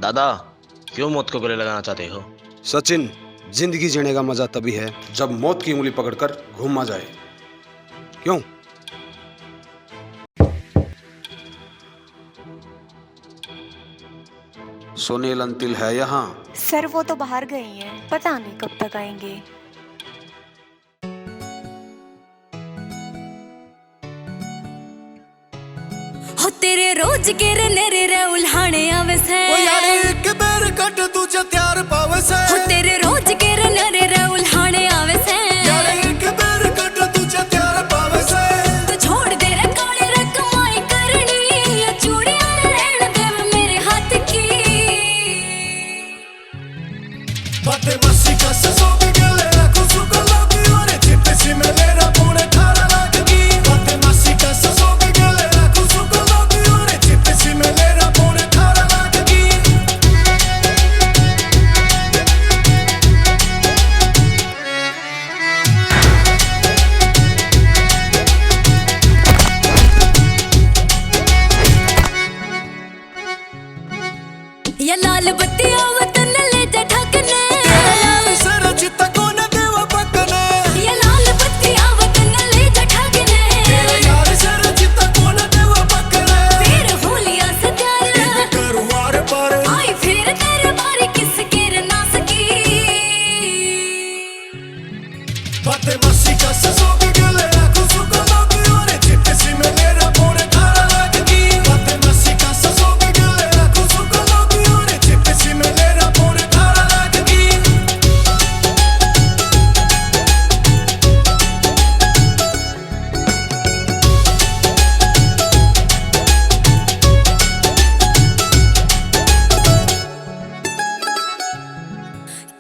दादा, क्यों मौत को गले लगाना चाहते हो? सचिन, जिंदगी जीने का मजा तभी है जब मौत की उंगली पकड़कर घूमा जाए। क्यों? सुनील अंतिल है यहाँ? सर वो तो बाहर गई हैं, पता नहीं कब तक आएंगे। हो तेरे रोज के रे नेरे रे उल्हाने आवे से, ओ यारे एक बेर कट तुझे त्यार पावे से। हो तेरे रोज के रे नेरे रे उल्हाने आवे से, यारे एक बेर कट तुझे त्यार पावे से। तू छोड़ दे रे काले रे कमाई करनी, ये चूड़ियां रहन दे मेरे हाथ की। बातें मस्सी का ससोग गले रखो सुख लोगी और चिट्टे सी में लेरा पूरे 18 लाख की। बातें मस्सी का ससोग गले रखो सुख लोगी और चिट्टे सी में लेरा पूरे 18 लाख की। ये लाल बत्ती वतन ले जा ढकने, यार सर चित्ता को न देवा पकने। ये लाल बत्ती वतन ले जा ढकने, यार सर चित्ता को न देवा पकने। फिर होलिया से त्यार करूँ आर पार आई, फिर तेरे बारी किस के रे ना सकी। बातें मस्सी का ससोग गले रखो सुख लोगी और चिट्टे सी में लेरा पूरे 18 लाख की। बातें मस्सी का ससोग गले रखो सुख लोगी और चिट्टे सी में लेरा पूरे 18 लाख की।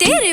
तेरे